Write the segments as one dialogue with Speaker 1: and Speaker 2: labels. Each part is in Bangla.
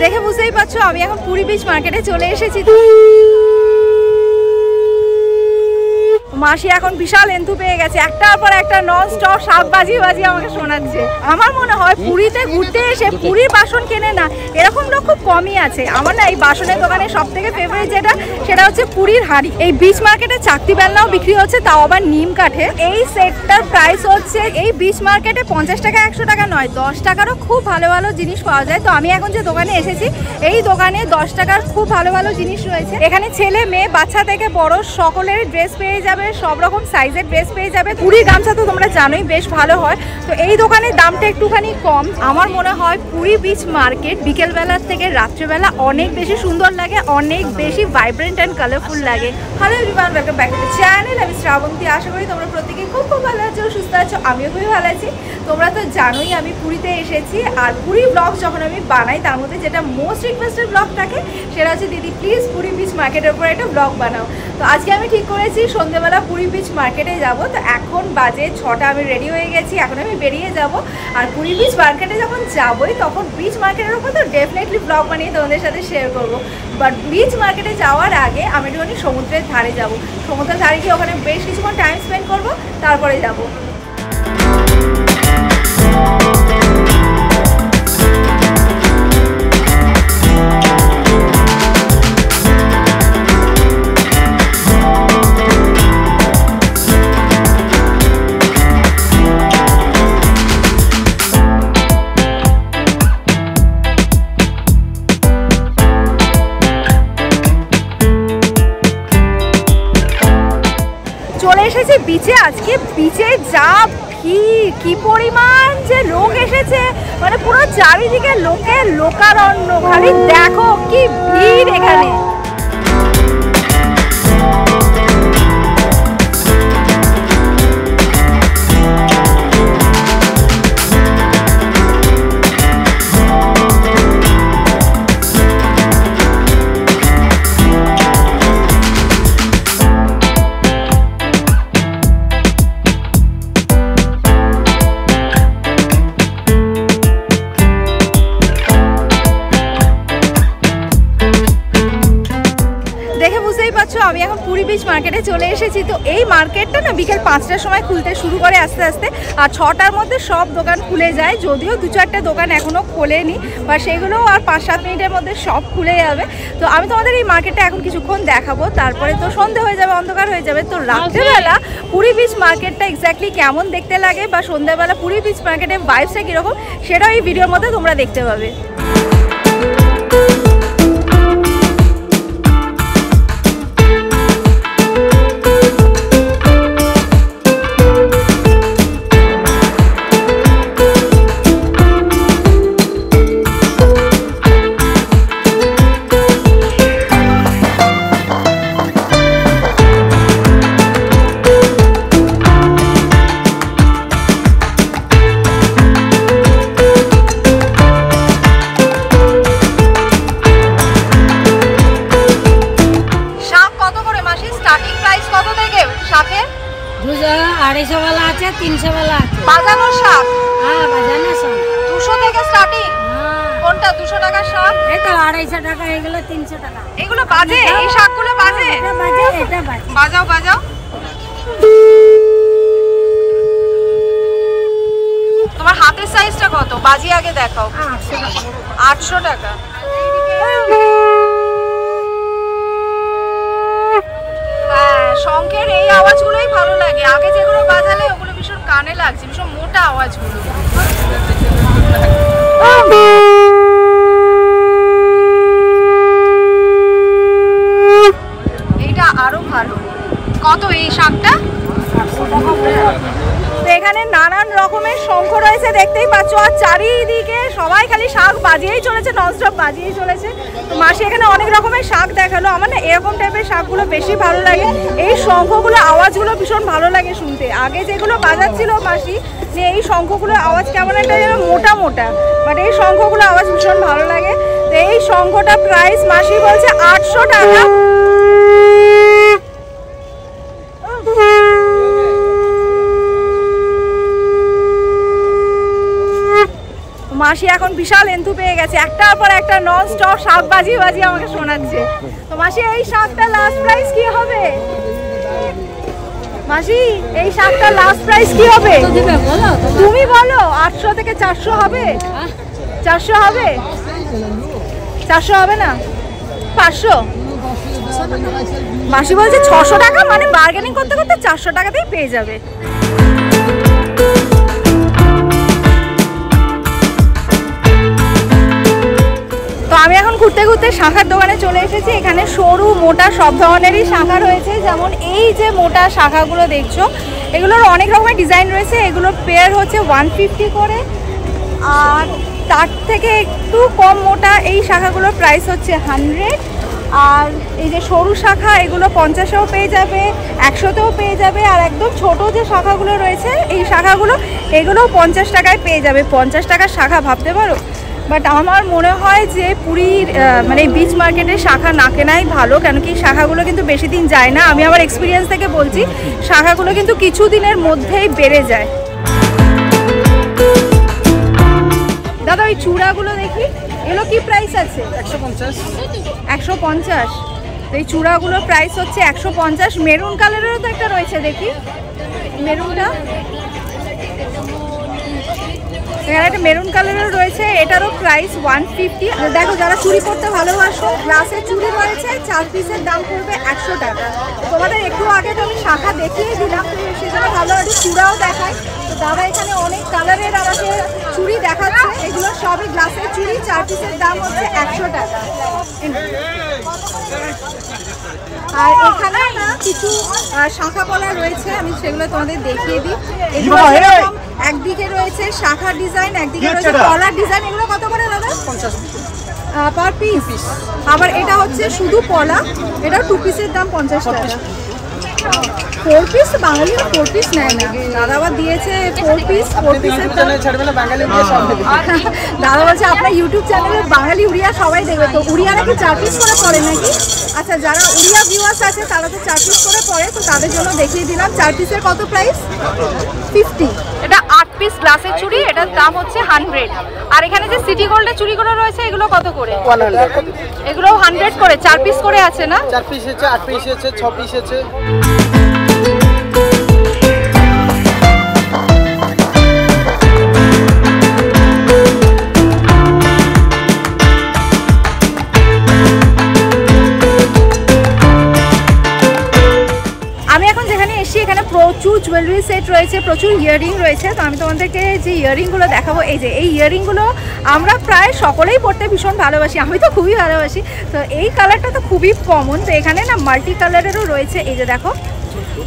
Speaker 1: দেখে বুঝতেই পারছো আমি এখন পুরী বিচ মার্কেটে চলে এসেছি। মাসি এখন বিশাল এন্থু পেয়ে গেছে, একটার পর একটা নন স্টপ শাক বাজিয়ে বাজিয়ে আমাকে শোনাচ্ছে। আমার মনে হয় পুরীতে ঘুরতে এসে পুরীর বাসন কেনে না এরকম লোক খুব কমই আছে। আমার না এই বাসনের দোকানে সব থেকে ফেভারিট যেটা সেটা হচ্ছে পুরীর হাঁড়ি। এই বিচ মার্কেটে চাকতি বেলনাও বিক্রি হচ্ছে, তাও আবার নিম কাঠে। এই সেটটার প্রাইস হচ্ছে এই বিচ মার্কেটে 50 টাকা 100 টাকা নয়, 10 টাকারও খুব ভালো ভালো জিনিস পাওয়া যায়। তো আমি এখন যে দোকানে এসেছি এই দোকানে 10 টাকার খুব ভালো ভালো জিনিস রয়েছে। এখানে ছেলে মেয়ে বাচ্চা থেকে বড় সকলের ড্রেস পেয়ে যাবে, সব রকম সাইজের ড্রেস পেয়ে যাবে। পুরীর গামছা তো তোমরা জানোই বেশ ভালো হয়, তো এই দোকানের দামটা একটুখানি কম। আমার মনে হয় পুরী বিচ মার্কেট বিকেলবেলার থেকে রাত্রেবেলা অনেক বেশি সুন্দর লাগে, অনেক বেশি ভাইব্রেন্ট অ্যান্ড কালারফুল লাগে। Hello everyone, welcome back to the channel. আমি শ্রাবন্তী। আশা করি তোমরা প্রত্যেকে খুব খুব ভালো আছো, সুস্থ আছো। আমিও খুবই ভালো আছি। তোমরা তো জানোই আমি পুরীতে এসেছি, আর পুরী ব্লগ যখন আমি বানাই তার মধ্যে যেটা মোস্ট রিকোয়েস্টেড ব্লগ থাকে সেটা হচ্ছে দিদি প্লিজ পুরী বিচ মার্কেটের উপর একটা ব্লগ বানাও। তো আজকে আমি ঠিক করেছি সন্ধ্যেবেলা পুরী বিচ মার্কেটে যাব। তো এখন বাজে 6টা, আমি রেডি হয়ে গেছি, এখন আমি বেরিয়ে যাব। আর পুরী বিচ মার্কেটে যখন যাবই তখন বিচ মার্কেটের উপর তো ডেফিনেটলি ব্লগ বানিয়ে তোমাদের সাথে শেয়ার করবো। বাট বিচ মার্কেটে যাওয়ার আগে আমি একটুখানি সমুদ্রের ধারে যাব। সমুদ্রের ধারে গিয়ে ওখানে বেশ কিছুক্ষণ টাইম স্পেন্ড করবো, তারপরে যাব। চলে এসেছি বিচে। আজকে বিচে যা ভিড়, কি পরিমাণ যে লোক এসেছে, মানে পুরো চারিদিকে লোকের লোকারণ্য। খালি দেখো কি ভিড় এখানে। আমি এখন পুরী বিচ মার্কেটে চলে এসেছি। তো এই মার্কেটটা না বিকেল 5টার সময় খুলতে শুরু করে আস্তে আস্তে, আর 6টার মধ্যে সব দোকান খুলে যায়। যদিও 2-4টা দোকান এখনও খোলেনি, বা সেগুলোও আর 5-7 মিনিটের মধ্যে সব খুলে যাবে। তো আমি তোমাদের এই মার্কেটটা এখন কিছুক্ষণ দেখাবো, তারপরে তো সন্ধে হয়ে যাবে, অন্ধকার হয়ে যাবে। তো রাত্রেবেলা পুরী বিচ মার্কেটটা এক্স্যাক্টলি কেমন দেখতে লাগে, বা সন্ধ্যাবেলা পুরী বিচ মার্কেটের ভাইবসটা কীরকম, সেটাও এই ভিডিওর মধ্যে তোমরা দেখতে পাবে।
Speaker 2: আড়াইশো वाला আছে, 300 वाला আছে।
Speaker 1: বাজানোর শাক?
Speaker 2: হ্যাঁ, বাজানোর শাক
Speaker 1: 200 থেকে স্টার্টিং। কোনটা 200 টাকার শাক?
Speaker 2: এটা 250 টাকা, এগুলো 300 টাকা।
Speaker 1: এগুলো বাজে? এই শাকগুলো বাজে?
Speaker 2: এটা বাজে, এটা বাজে।
Speaker 1: বাজাও বাজাও। তোমার হাতের সাইজটা কত? বাজি আগে দেখাও।
Speaker 2: 800 টাকা।
Speaker 1: 800 টাকা। হ্যাঁ, শঙ্খের এই আওয়াজগুলোই ভালো লাগে। আগে যেগুলো বাজালে ওগুলো ভীষণ কানে লাগছে, ভীষণ মোটা আওয়াজগুলো। এইটা আরো ভালো। কত এই শাকটা? এখানে নানান রকমের শঙ্খ রয়েছে, দেখতেই পাচ্ছ। আর চারিদিকে সবাই খালি শাক বাজিয়েই চলেছে, ননস্টপ বাজিয়েই চলেছে। তো মাসি এখানে অনেক রকমের শাক দেখালো। আমার না এরকম টাইপের শাকগুলো বেশি ভালো লাগে। এই শঙ্খগুলো আওয়াজগুলো ভীষণ ভালো লাগে শুনতে। আগে যেগুলো বাজাচ্ছিল মাসি, যে এই শঙ্খগুলোর আওয়াজ কেমন একটা যেন মোটা মোটা, বাট এই শঙ্খগুলো আওয়াজ ভীষণ ভালো লাগে। তো এই শঙ্খটা প্রাইস মাসি বলছে 800 টাকা। মাসি এখন বিশাল এন্থু পেয়ে গেছে, একটার পর একটা নন স্টপ শাক বাজিয়ে বাজিয়ে আমাকে শোনাচ্ছে। তো মাসি এই শাকটা লাস্ট প্রাইস কি হবে? মাসি এই শাকটা লাস্ট প্রাইস কি হবে তুমি বলো? 800 থেকে 400 হবে? 400 হবে? 400 হবে না? 500? মাসি বলছে 600 টাকা, মানে বার্গেনিং করতে করতে 400 টাকাতেই পেয়ে যাবে। তো আমি এখন ঘুরতে ঘুরতে শাখার দোকানে চলে এসেছি। এখানে সরু মোটা সব ধরনেরই শাখা রয়েছে। যেমন এই যে মোটা শাখাগুলো দেখছো, এগুলোর অনেক রকমের ডিজাইন রয়েছে। এগুলোর পেয়ার হচ্ছে 150 করে, আর তার থেকে একটু কম মোটা এই শাখাগুলোর প্রাইস হচ্ছে 100। আর এই যে সরু শাখা এগুলো 50-এও পেয়ে যাবে, 100-তেও পেয়ে যাবে। আর একদম ছোট যে শাখাগুলো রয়েছে এই শাখাগুলো, এগুলোও 50 টাকায় পেয়ে যাবে। 50 টাকার শাখা ভাবতে পারো। বাট আমার মনে হয় যে পুরীর মানে বিচ মার্কেটের শাখা না কেনাই ভালো, কেন কি শাখাগুলো কিন্তু বেশি দিন যায় না। আমি আমার এক্সপিরিয়েন্স থেকে বলছি, শাখাগুলো কিন্তু কিছু দিনের মধ্যেই বেড়ে যায়। দাদা ওই চূড়াগুলো দেখি, এগুলো কি প্রাইস আছে?
Speaker 3: 150।
Speaker 1: 150। তো এই চূড়াগুলোর প্রাইস হচ্ছে 150। মেরুন কালারেরও তো একটা রয়েছে, দেখি মেরুনটা। এখানে একটা মেরুন কালারের রয়েছে, এটারও প্রাইস 150। দেখো যারা চুড়ি করতে ভালোবাসো, গ্লাসের চুড়ি রয়েছে, 4 পিসের দাম পড়বে 100 টাকা। তোমাদের একটু আগে তো আমি শাখা দেখিয়ে দিলাম, তো সেজন্য ভালো একটু চূড়াও দেখায়। তো দাদা এখানে অনেক কালারের আমাকে চুড়ি দেখাচ্ছে, এগুলো সবই গ্লাসের চুড়ি, 4 পিসের দাম হচ্ছে 100 টাকা। আর এখানে না কিছু শাখা পলা রয়েছে, আমি সেগুলো তোমাদের দেখিয়ে দিই। এগুলো একদিকে রয়েছে শাখা ডিজাইন, একদিকে রয়েছে পলার ডিজাইন। এগুলো কত করে দাদা?
Speaker 3: 50
Speaker 1: পার পিস। আবার এটা হচ্ছে শুধু পলা, এটাও 2 পিসের দাম 50 টাকা। 4 পিস বাঙালি 4 পিস নেয় না, দাদা আবার দিয়েছে 4 পিস। 4 পিসের দাম দাদা বলছে আপনার ইউটিউব চ্যানেলে বাঙালি উড়িয়া সবাই দেখবে, তো উড়িয়ারা কি 4 পিস করে পড়ে নাকি? আচ্ছা, যারা উড়িয়া ভিউয়ার্স আছে তারা তো 4 পিস করে পড়ে, তো তাদের জন্য দেখিয়ে দিলাম 4 পিসের কত প্রাইস। 50। এটা 8 পিস গ্লাসের চুড়ি, এটার দাম হচ্ছে 100। আর এখানে যে সিটি গোল্ডের চুড়িগুলো রয়েছে এগুলো কত করে?
Speaker 3: 100।
Speaker 1: এগুলো 100 করে, 4 পিস করে আছে না?
Speaker 3: 4 পিস আছে, 8 পিস আছে, 6 পিস আছে।
Speaker 1: প্রচুর জুয়েলারি সেট রয়েছে, প্রচুর ইয়াররিং রয়েছে। তো আমি তোমাদেরকে যে ইয়াররিংগুলো দেখাবো, এই যে এই ইয়াররিংগুলো আমরা প্রায় সকলেই পড়তে ভীষণ ভালোবাসি, আমি তো খুবই ভালোবাসি। তো এই কালারটা তো খুবই কমন, তো এখানে না মাল্টি কালারেরও রয়েছে। এই যে দেখো,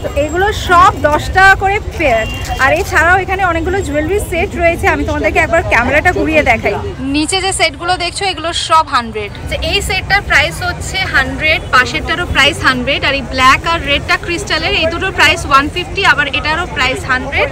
Speaker 1: তো এগুলো সব 10 টাকা করে পেয়ার। আর এছাড়াও এখানে অনেকগুলো জুয়েলারি সেট রয়েছে, আমি তোমাদেরকে একবার ক্যামেরাটা ঘুরিয়ে দেখাই। নিচে যে সেটগুলো দেখছো এগুলো সব 100। তো এই সেটটার প্রাইস হচ্ছে 100, পাশেরটারও প্রাইস 100। আর এই ব্ল্যাক আর রেডটা ক্রিস্টালের, এই দুটোর প্রাইস 150, আবার এটারও প্রাইস 100।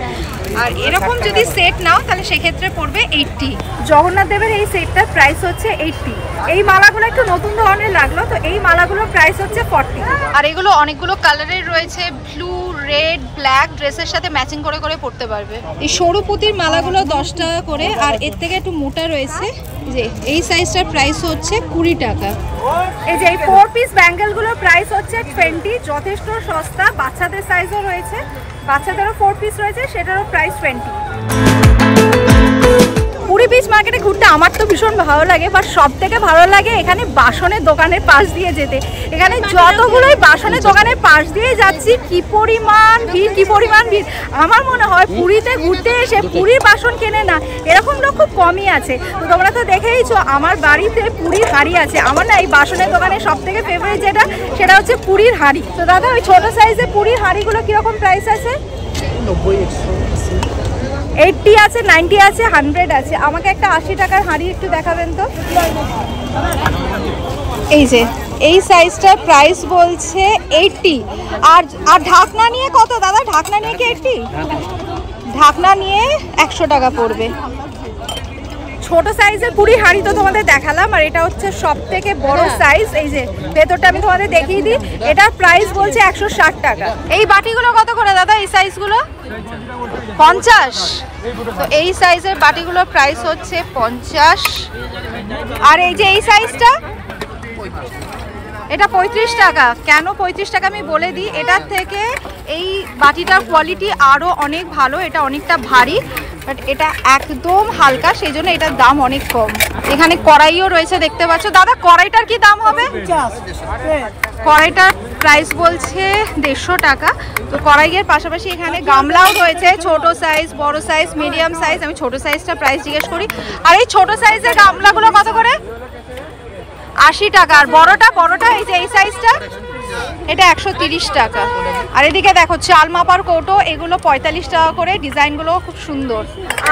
Speaker 1: আর এরকম যদি সেট নাও তাহলে সেক্ষেত্রে পড়বে 80। জগন্নাথ দেবের এই সেটটার প্রাইস হচ্ছে 80। এই মালাগুলো একটু নতুন ধরনের লাগলো, তো এই মালাগুলোর প্রাইস হচ্ছে 40। আর এগুলো অনেকগুলো কালারের রয়েছে, ব্লু, রেড, ব্ল্যাক, ড্রেসের সাথে ম্যাচিং করে করে পরতে পারবে। এই সরু পুঁতির মালাগুলো 10 টাকা করে, আর এর থেকে একটু মোটা রয়েছে, যে এই সাইজটার প্রাইস হচ্ছে 20 টাকা। এই যে এই 4 পিস ব্যাঙ্গেলগুলোর প্রাইস হচ্ছে 20, যথেষ্ট সস্তা। বাচ্চাদের সাইজও রয়েছে, বাচ্চাদেরও 4 পিস রয়েছে, সেটারও প্রাইস 20। পুরী বিচ মার্কেটে ঘুরতে আমার তো ভীষণ ভালো লাগে, বাট সব থেকে ভালো লাগে এখানে বাসনের দোকানের পাশ দিয়ে যেতে। এখানে যতগুলোই বাসনের দোকানের পাশ দিয়ে যাচ্ছি, কি পরিমাণ ভিড়, কি পরিমাণ ভিড়। আমার মনে হয় পুরীতে ঘুরতে এসে পুরীর বাসন কেনে না এরকম লোক খুব কমই আছে। তো তোমরা তো দেখেইছো আমার বাড়িতে পুরীর হাঁড়ি আছে। আমার না এই বাসনের দোকানে সব থেকে ফেভারিট যেটা, সেটা হচ্ছে পুরীর হাঁড়ি। তো দাদা ওই ছোটো সাইজের পুরীর হাঁড়িগুলো কীরকম প্রাইস আছে? 80 আছে, 90 আছে, 100 আছে। আমাকে একটা 80 টাকার হাঁড়ি একটু দেখাবেন তো। এই যে এই সাইজটার প্রাইস বলছে 80। আর ঢাকনা নিয়ে কত দাদা? ঢাকনা নিয়ে কি 80? ঢাকনা নিয়ে 100 টাকা পড়বে। ছোট সাইজের পুরি হাঁড়ি তো তোমাদের দেখালাম, আর এটা হচ্ছে সব থেকে বড় সাইজ। এই যে ভেতরটা আমি তোমাদের দেখিয়ে দিই, এটার প্রাইস বলছে 160 টাকা। এই বাটিগুলো কত করে দাদা, এই সাইজগুলো? 50। তো এই সাইজের বাটিগুলোর প্রাইস হচ্ছে 50। আর এই যে এই সাইজটা, এটা 35 টাকা। কেন 35 টাকা আমি বলে দিই, এটার থেকে এই বাটিটার কোয়ালিটি আরও অনেক ভালো। এটা অনেকটা ভারী, বাট এটা একদম হালকা, সেই জন্য এটার দাম অনেক কম। এখানে কড়াইও রয়েছে দেখতে পাচ্ছ। দাদা কড়াইটার কি দাম হবে? কড়াইটার প্রাইস বলছে 150 টাকা। তো কড়াইয়ের পাশাপাশি এখানে গামলাও রয়েছে, ছোট সাইজ, বড় সাইজ, মিডিয়াম সাইজ। আমি ছোট সাইজটা প্রাইস জিজ্ঞেস করি। আর এই ছোট সাইজের গামলাগুলো কত করে? 80 টাকা। আর বড়টা এই যে এই সাইজটা, এটা 130 টাকা। আর এদিকে দেখো চাল মাপার কৌটো, এগুলো 45 টাকা করে। ডিজাইনগুলো খুব সুন্দর।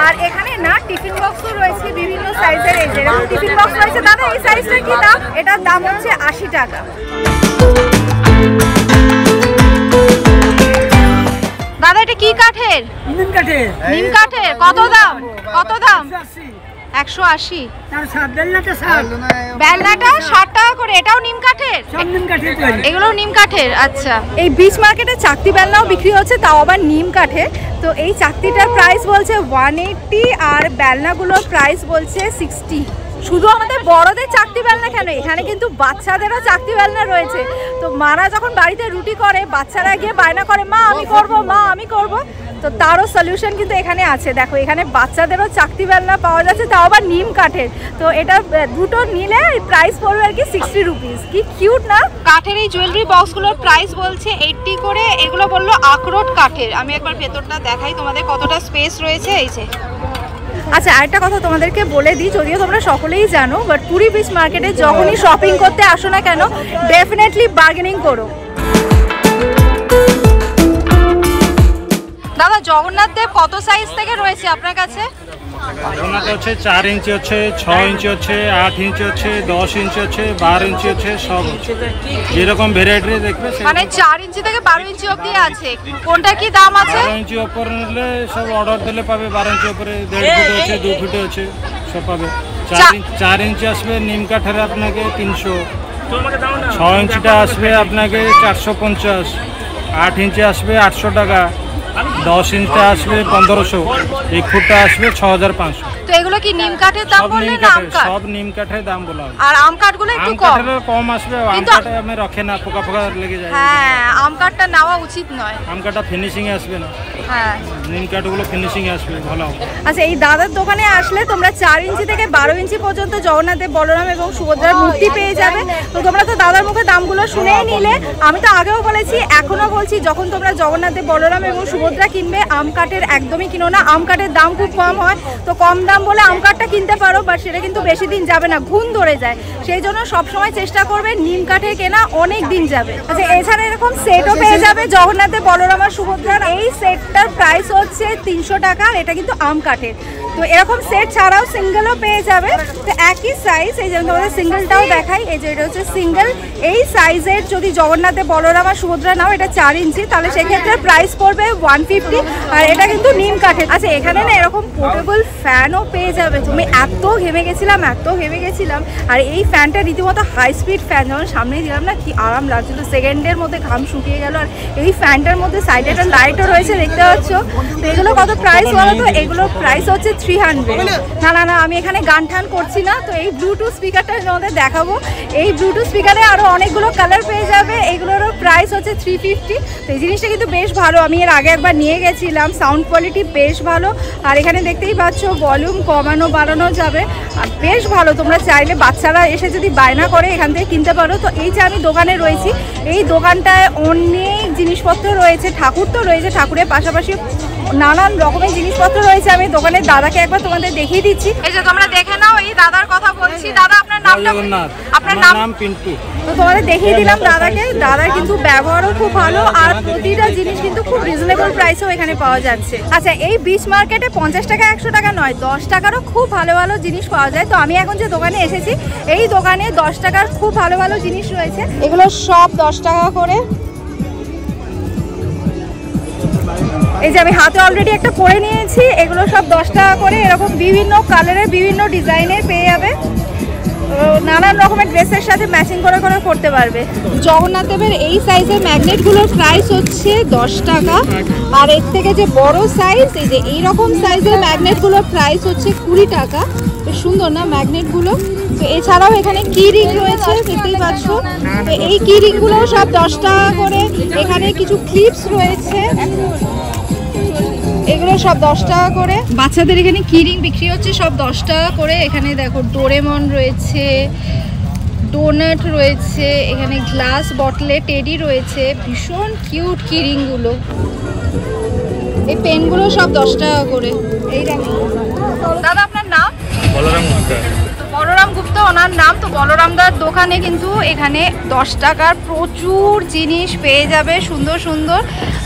Speaker 1: আর এখানে না টিফিন বক্সও রয়েছে বিভিন্ন সাইজের। এই যে এরকম টিফিন বক্স রয়েছে। দাদা এই সাইজটা কি দাম? এটার দাম হচ্ছে 80 টাকা। দাদা এটা কি কাঠের?
Speaker 4: নিম কাঠের।
Speaker 1: নিম কাঠের। কত দাম? কত দাম? 180। বেলনাটা 60 টাকা করে। এটাও নিম কাঠের? এগুলো নিম কাঠের। আচ্ছা, এই বিচ মার্কেটে চাকতি বেলনাও বিক্রি হচ্ছে, তাও আবার নিম কাঠের। তো এই চাকতিটার প্রাইস বলছে 180, আর বেলনাগুলোর প্রাইস বলছে 60। শুধু আমাদের বড়দের চাকতি বেলনা কেন, এখানে কিন্তু বাচ্চাদেরও চাকতি বেলনা রয়েছে। তো মারা যখন বাড়িতে রুটি করে, বাচ্চারা গিয়ে বায়না করে মা আমি করব, মা আমি করব। তো তারও সলিউশন কিন্তু এখানে আছে। দেখো এখানে বাচ্চাদেরও চাকতি বেলনা পাওয়া যাচ্ছে, তাও আবার নিম কাঠের। তো এটা দুটো নিলে প্রাইস পড়বে আর কি 60 রুপিস। কি কিউট না? কাঠের এই জুয়েলারি বক্সগুলোর প্রাইস বলছে 80 করে। এগুলো বললো আখরোট কাঠের। আমি একবার ভেতরটা দেখাই তোমাদের কতটা স্পেস রয়েছে। এই যে আচ্ছা, আরেকটা কথা তোমাদেরকে বলে দিই, যদিও তোমরা সকলেই জানো, বাট পুরী বিচ মার্কেটে যখনই শপিং করতে আসো না কেন, ডেফিনেটলি বার্গেনিং করো। দাদা জগন্নাথ দেব কত সাইজ থেকে রয়েছে আপনার কাছে?
Speaker 5: জগন্নাথ হচ্ছে 4 ইঞ্চি হচ্ছে, 6 ইঞ্চি হচ্ছে, 8 ইঞ্চি হচ্ছে, 10 ইঞ্চি হচ্ছে, 12 ইঞ্চি হচ্ছে, সব যেরকম ভ্যারাইটি দেখবে।
Speaker 1: মানে 4 ইঞ্চি থেকে 12 ইঞ্চি অবধি আছে। কোনটা কি দাম আছে?
Speaker 5: 12 ইঞ্চি উপরে নিলে সব অর্ডার দিলে পাবে। 12 ইঞ্চি উপরে 1.5 ফুট আছে, 2 ফুট আছে, সব পাবে। 4 ইঞ্চি আসবে নিম কাঠের আপনাকে 300, 6 ইঞ্চিটা আসবে আপনাকে 450, 8 ইঞ্চি আসবে 800 টাকা, 10 ইঞ্চিটা আসবে 1500, 1 ফুটটা আসবে 6500।
Speaker 1: তো এগুলো কি নিম কাঠের দাম বললেন না আম কাঠ?
Speaker 5: সব নিম কাঠের দাম বলা।
Speaker 1: আর আম কাঠগুলো একটু
Speaker 5: আম কাঠের কম আসবে, আম কাঠে আমি রাখে না, পোকা পোকা লেগে যায়।
Speaker 1: হ্যাঁ, আম কাঠটা নেওয়া উচিত নয়।
Speaker 5: আম কাঠটা ফিনিশিং এ আসবে না।
Speaker 1: হ্যাঁ,
Speaker 5: নিম কাঠগুলো ফিনিশিং এ আসবে ভালো।
Speaker 1: আচ্ছা, এই দাদার দোকানে আসলে তোমরা 4 ইঞ্চি থেকে 12 ইঞ্চি পর্যন্ত জগন্নাথ দেব, বলরাম এবং সুভদ্রার মূর্তি পেয়ে যাবে। তো তোমরা তো দাদার মুখে দামগুলো শুনেই নিলে। আমি তো আগেও বলেছি, এখনো বলছি, যখন তোমরা জগন্নাথ দেব, বলরাম এবং সুভদ্রা কিনবে, আম কাঠের একদমই কিনো না। আম কাঠের দাম খুব কম হয়, তো কম দাম বলে আম কাঠটা কিনতে পারো, বাট সেটা কিন্তু বেশি দিন যাবে না, ঘুণ ধরে যায়। সেই জন্য সবসময় চেষ্টা করবে নিম কাঠের কেনা, অনেক দিন যাবে। আচ্ছা, এছাড়া এরকম সেটও পেয়ে যাবে জগন্নাথ দেব, বলরাম আর সুভদ্রার। এই সেটটার প্রাইস হচ্ছে 300 টাকা, আর এটা কিন্তু আম কাঠের। তো এরকম সেট ছাড়াও সিঙ্গেলও পেয়ে যাবে। তো একই সাইজ, এই জন্য তোমাদের সিঙ্গেলটাও দেখাই। এই যে এটা হচ্ছে সিঙ্গেল। এই সাইজের যদি জগন্নাথ দেব, বলরাম আর সুভদ্রা নাও, এটা 4 ইঞ্চি, তাহলে সেক্ষেত্রে প্রাইস পড়বে 150, আর এটা কিন্তু নিম কাঠের। আচ্ছা, এখানে না এরকম পোর্টেবল ফ্যানও পেয়ে যাবে। তুমি এত ঘেমে গেছিলাম, আর এই ফ্যানটা রীতিমতো হাই স্পিড ফ্যান। যখন সামনে দিলাম না, কি আরাম লাগছিল, সেকেন্ডের মধ্যে ঘাম শুকিয়ে গেল। আর এই ফ্যানটার মধ্যে সাইডে একটা লাইটও রয়েছে, দেখতে পাচ্ছ। তো এগুলো কত প্রাইস বলো তো? এগুলোর প্রাইস হচ্ছে 300। না, আমি এখানে গান টান করছি না। তো এই ব্লুটুথ স্পিকারটা তোমাদের দেখাবো। এই ব্লুটুথ স্পিকারে আরও অনেকগুলো কালার পেয়ে যাবে। এইগুলোরও প্রাইস হচ্ছে 350। তো এই জিনিসটা কিন্তু বেশ ভালো, আমি এর আগে একবার নিয়ে গেছিলাম, সাউন্ড কোয়ালিটি বেশ ভালো। আর এখানে দেখতেই পাচ্ছ ভলিউম কমানো বাড়ানো যাবে, আর বেশ ভালো। তোমরা চাইলে বাচ্চারা এসে যদি বায়না করে, এখান থেকে কিনতে পারো। তো এই যে আমি দোকানে রয়েছি, এই দোকানটায় অনেক জিনিসপত্র রয়েছে, ঠাকুর তো রয়েছে, ঠাকুরের পাশাপাশি নানান রকমের জিনিসপত্র রয়েছে। আমি দোকানের দাদাকে একবার তোমাদের দেখিয়ে দিচ্ছি। এই যে তোমরা দেখে নাও, এই দাদার কথা বলছি। দাদা আপনার নামটা? আপনার নাম?
Speaker 5: পিন্টু।
Speaker 1: তো তোমাদের দেখিয়ে দিলাম দাদাকে। দাদার কিন্তু ব্যবহারও খুব ভালো, আর প্রতিটা জিনিস কিন্তু খুব রিজনেবল প্রাইসেও এখানে পাওয়া যাচ্ছে। আচ্ছা, এই বিচ মার্কেটে 50 টাকা 100 টাকা নয়, 10 টাকারও খুব ভালো ভালো জিনিস পাওয়া যায়। তো আমি এখন যে দোকানে এসেছি, এই দোকানে 10 টাকার খুব ভালো ভালো জিনিস রয়েছে। এগুলো সব 10 টাকা করে। এই যে আমি হাতে অলরেডি একটা পরে নিয়েছি, এগুলো সব 10 টাকা করে। এরকম বিভিন্ন কালারের বিভিন্ন ডিজাইনের পেয়ে যাবে, নানান রকমের ড্রেসের সাথে ম্যাচিং করে করে করতে পারবে। জগন্নাথ দেবের এই সাইজের ম্যাগনেটগুলোর প্রাইস হচ্ছে 10 টাকা, আর এর থেকে যে বড় সাইজ, এই যে এইরকম সাইজের ম্যাগনেটগুলোর প্রাইস হচ্ছে 20 টাকা। বেশ সুন্দর না ম্যাগনেটগুলো? তো এছাড়াও এখানে কি রিং রয়েছে, দেখতেই পাচ্ছ। তো এই কি রিংগুলো সব 10 টাকা করে। এখানে কিছু ক্লিপস রয়েছে, এগুলো সব 10 টাকা করে। বাচ্চাদের এখানে কি রিং বিক্রি হচ্ছে সব 10 টাকা করে। এখানে দেখো ডোরেমন রয়েছে, ডোনাট রয়েছে, এখানে গ্লাস বটলে টেডি রয়েছে, ভীষণ কিউট কি রিংগুলো। এই পেনগুলো সব 10 টাকা করে। এই দেখো দাদা, আপনার নাম?
Speaker 5: বলরাম গুপ্তা।
Speaker 1: বলরাম গুপ্তা ওনার নাম। তো বলরামদার দোকানে কিন্তু এখানে 10 টাকার প্রচুর জিনিস পেয়ে যাবে, সুন্দর সুন্দর।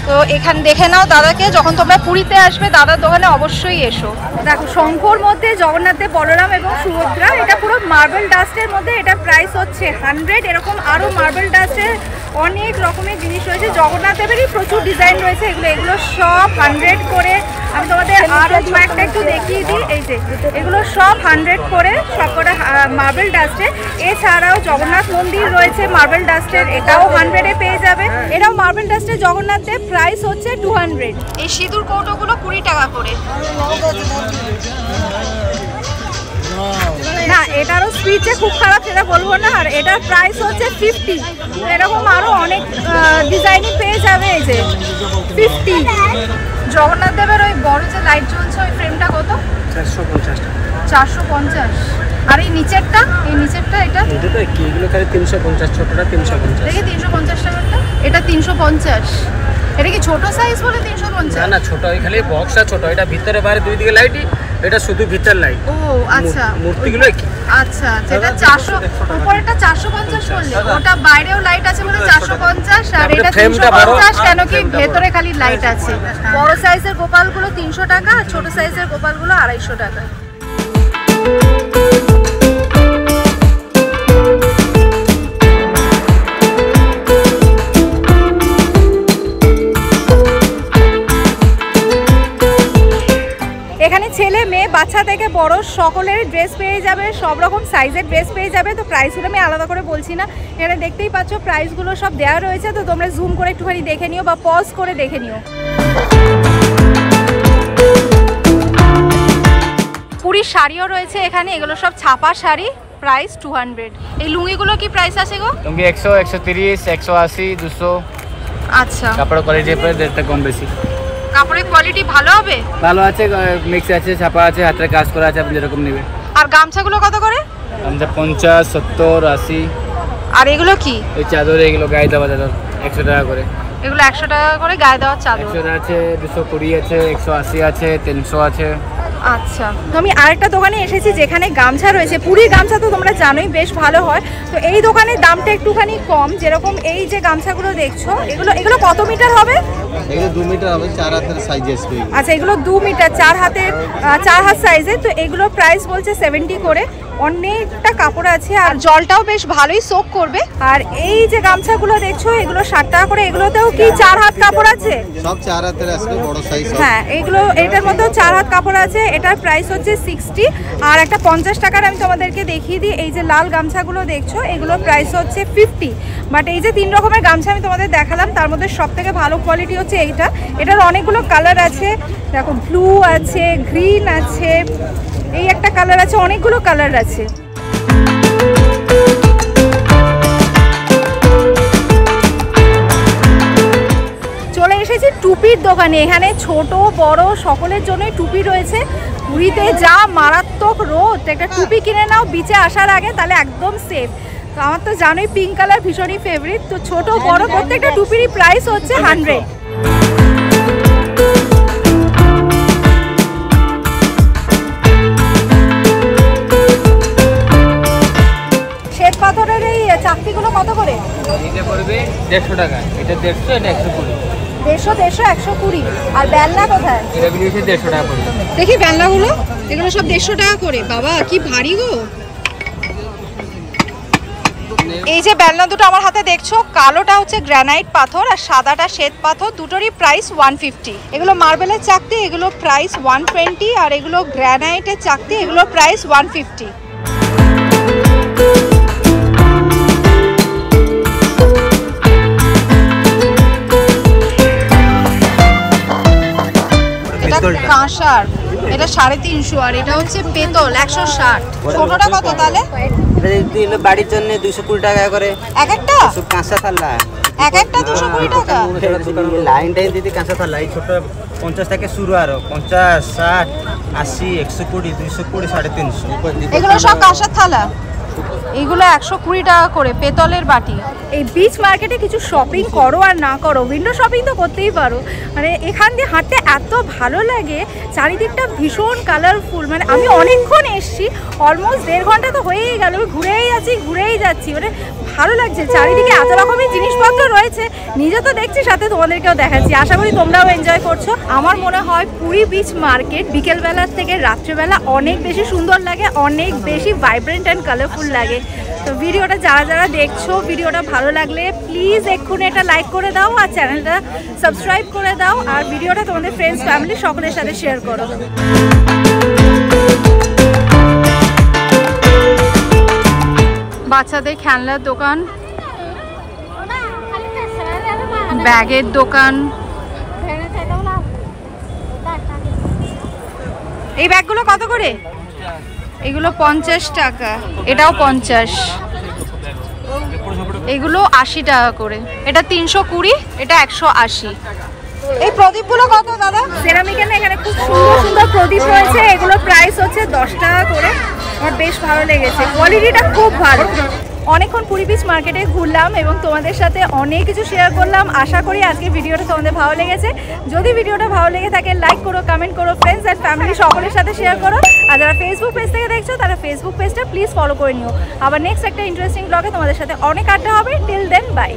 Speaker 1: তো এখানে দেখে নাও দাদাকে, যখন তোমরা পুরীতে আসবে দাদার দোকানে অবশ্যই এসো। দেখো শঙ্কর মধ্যে জগন্নাথের বলরাম এবং সুভদ্রা, এটা পুরো মার্বেল ডাস্টের মধ্যে, এটা প্রাইস হচ্ছে 100। এরকম আরও মার্বেল ডাস্টের অনেক রকমের জিনিস রয়েছে, জগন্নাথ দেবেরই প্রচুর ডিজাইন রয়েছে। এগুলো সব 100 করে। আমি তোমাদের আরও কয়েকটা একটু দেখিয়ে দিই। এই যে এগুলো সব 100 করে, সব কটা মার্বেল ডাস্টের। এছাড়াও জগন্নাথ মন্দির রয়েছে মার্বেল ডাস্টের, এটাও 100-এ পেয়ে যাবে। এটাও মার্বেল ডাস্টের জগন্নাথ দেব, প্রাইস হচ্ছে 200। এই সিঁদুর কৌটোগুলো 20 টাকা করে। না, এটারও স্পিড যে খুব খারাপ সেটা বলবো না। আর এটার প্রাইস হচ্ছে 50। এরকম আরও অনেক ডিজাইনই পেয়ে যাবে। এই যে 50। জগন্নাথ দেবের ওই বড় যে লাইট জ্বলছে ওই ফ্রেমটা কত?
Speaker 3: 450 টাকা।
Speaker 1: 450। আর এই নিচেরটা? এই নিচেরটা এটা
Speaker 3: তো কি, এগুলো খালি 350, ছোটটা 350।
Speaker 1: দেখি 350 টাকারটা, এটা 350। এটা কি ছোট সাইজ বলে 350?
Speaker 3: না না, ছোট, ওই খালি বক্সটা ছোট, এটা ভিতরে বাইরে দুই দিকে লাইটই, এটা শুধু ভিতর লাইট।
Speaker 1: ও আচ্ছা,
Speaker 3: মূর্তিগুলো কি?
Speaker 1: আচ্ছা, যেটা 400 উপরেরটা 450 বললে, ওটা বাইরেও লাইট আছে বলে 450, আর এটা 350 কেন কি ভেতরে খালি লাইট আছে। বড় সাইজের গোপালগুলো 300 টাকা, আর ছোট সাইজের গোপালগুলো 250 টাকা। এখানে ছেলে মেয়ে বাচ্চা থেকে বড় সকলের ড্রেস পেয়ে যাবে, সব রকম সাইজের ড্রেস পেয়ে যাবে। তো প্রাইসগুলো আমি আলাদা করে বলছি না, এখানে দেখতেই পাচ্ছ প্রাইসগুলো সব দেওয়া রয়েছে। তো তোমরা জুম করে একটুখানি দেখে নিও বা পজ করে দেখে নিও। পুরীর শাড়িও রয়েছে এখানে, এগুলো সব ছাপা শাড়ি, প্রাইস 200। এই লুঙ্গিগুলো কি প্রাইস আছে গো?
Speaker 4: লুঙ্গি 100, 130, 180, 200।
Speaker 1: আচ্ছা,
Speaker 4: কাপড় কোয়ালিটির উপরে রেটটা কম বেশি।
Speaker 1: কাপড়ের কোয়ালিটি ভালো হবে?
Speaker 4: ভালো আছে, মিক্স আছে, ছাপা আছে, হাতের কাজ করা আছে, আপনি যেরকম নেবেন।
Speaker 1: আর গামছাগুলো কত করে?
Speaker 4: গামছা 50, 70, 80।
Speaker 1: আর এগুলো কি?
Speaker 4: এই চাদর, এগুলো গায়ে দেওয়া চাদর 100 টাকা করে।
Speaker 1: এগুলো 100 টাকা করে গায়ে দেওয়ার চাদর।
Speaker 4: 100 আছে, 220 আছে, 180 আছে, 300 আছে।
Speaker 1: আচ্ছা, তো আমি আরেকটা দোকানে এসেছি যেখানে গামছা রয়েছে। পুরীর গামছা তো তোমরা জানোই বেশ ভালো হয়। তো এই দোকানের দামটা একটুখানি কম। যেরকম এই যে গামছাগুলো দেখছো, এগুলো কত মিটার হবে?
Speaker 3: এগুলো 2 মিটার হবে, 4 হাতের সাইজ আসবে।
Speaker 1: আচ্ছা, এগুলো 2 মিটার, 4 হাত সাইজের। তো এগুলো প্রাইস বলছে 70 করে। অনেকটা কাপড় আছে, আর জলটাও বেশ ভালোই সোক করবে। আর এই যে গামছাগুলো দেখছো, এগুলো 60 টাকা করে। এগুলোতেও কি 4 হাত কাপড় আছে?
Speaker 3: সব 4 হাতের আসবে, বড় সাইজ।
Speaker 1: হ্যাঁ, এগুলো এটার মধ্যেও 4 হাত কাপড় আছে। এটার প্রাইস হচ্ছে 60। আর একটা 50 টাকার আমি তোমাদেরকে দেখিয়ে দিই। এই যে লাল গামছাগুলো দেখছো, এগুলো প্রাইস হচ্ছে 50। বাট এই যে 3 রকমের গামছা আমি তোমাদের দেখালাম, তার মধ্যে সব থেকে ভালো কোয়ালিটি হচ্ছে এইটা। এটার অনেকগুলো কালার আছে, দেখো ব্লু আছে, গ্রিন আছে, এই একটা কালার আছে, অনেকগুলো কালার আছে। চলে এসেছি টুপির দোকানে। এখানে ছোট বড় সকলের জন্যই টুপি রয়েছে। পুরীতে যা মারাত্মক রোদ, একটা টুপি কিনে নাও বিচে আসার আগে, তাহলে একদম সেফ। তো আমার তো জানোই পিঙ্ক কালার ভীষণই ফেভারিট। তো ছোট বড় প্রত্যেকটা টুপিরই প্রাইস হচ্ছে 100। শ্বেত পাথরের এই চাকতিগুলো কত করে?
Speaker 4: এটা পড়বে 150 টাকা, এটা 150, এটা 120।
Speaker 1: 150, 120। আর বেলনা কোথায়?
Speaker 4: এটা বিক্রি হচ্ছে 150 টাকা পড়বে।
Speaker 1: দেখি বেলনাগুলো, এগুলো সব 150 টাকা করে। বাবা কি ভারী গো। এই যে বেলনা দুটো আমার হাতে দেখছো, কালোটা হচ্ছে গ্রানাইট পাথর আর সাদাটা শ্বেত পাথর, দুটোরই প্রাইস 150। এগুলো মার্বেলের চাকতি, এগুলো প্রাইস 120, আর এগুলো গ্রানাইটের চাকতি, এগুলো প্রাইস 150। এটা কাঁসার, এটা 350, আর এটা হচ্ছে পেতল 160। ছোটটা কত তাহলে?
Speaker 6: এটা যদি হলো বাড়ির জন্য 220 টাকা করে
Speaker 1: এক একটা,
Speaker 6: সব কাঁচা থালা
Speaker 1: এক একটা 220 টাকা।
Speaker 6: লাইনটাই দিদি কাঁচা থালা এই ছোট 50 থেকে শুরু, আরো 50, 60, 80, 120, 220, 350।
Speaker 1: এগুলো সব কাঁসার থালা, এইগুলো 120 টাকা করে পেতলের বাটি। এই বিচ মার্কেটে কিছু শপিং করো আর না করো, উইন্ডো শপিং তো করতেই পারো। মানে এখান দিয়ে হাঁটতে এত ভালো লাগে, চারিদিকটা ভীষণ কালারফুল। মানে আমি অনেকক্ষণ এসছি, অলমোস্ট 1.5 ঘন্টা তো হয়েই গেল, ঘুরেই যাচ্ছি। মানে ভালো লাগছে, চারিদিকে এত রকমের জিনিসপত্র রয়েছে, নিজে তো দেখছি, সাথে তোমাদেরকেও দেখাচ্ছি। আশা করি তোমরাও এনজয় করছো। আমার মনে হয় পুরী বিচ মার্কেট বিকেলবেলার থেকে রাত্রেবেলা অনেক বেশি সুন্দর লাগে, অনেক বেশি ভাইব্রেন্ট অ্যান্ড কালারফুল লাগে। তো ভিডিওটা যারা দেখছো, ভিডিওটা ভালো লাগলে প্লিজ এক্ষুনি একটা লাইক করে দাও, আর চ্যানেলটা সাবস্ক্রাইব করে দাও, আর ভিডিওটা তোমাদের ফ্রেন্ডস ফ্যামিলি সকলের সাথে শেয়ার করো। বাচ্চাদের খেলনার দোকান, ব্যাগের দোকান। এই ব্যাগগুলো কত করে? এগুলো 50 টাকা, এটাও 50, এগুলো 80 টাকা করে। এটা 320, এটা 180। এই প্রদীপগুলো কত দাদা? সেরামিকের না, এখানে খুব সুন্দর সুন্দর প্রদীপ রয়েছে, এগুলো প্রাইস হচ্ছে 10 টাকা করে। আমার বেশ ভালো লেগেছে, কোয়ালিটিটা খুব ভালো। অনেকক্ষণ পুরী বিচ মার্কেটে ঘুরলাম এবং তোমাদের সাথে অনেক কিছু শেয়ার করলাম। আশা করি আজকে ভিডিওটা তোমাদের ভালো লেগেছে। যদি ভিডিওটা ভালো লেগে থাকে লাইক করো, কমেন্ট করো, ফ্রেন্ডস অ্যান্ড ফ্যামিলি সকলের সাথে শেয়ার করো। আর যারা ফেসবুক পেজ থেকে দেখছো তারা ফেসবুক পেজটা প্লিজ ফলো করে নিও। আবার নেক্সট একটা ইন্টারেস্টিং ব্লগে তোমাদের সাথে অনেক আড্ডা হবে। Till then by.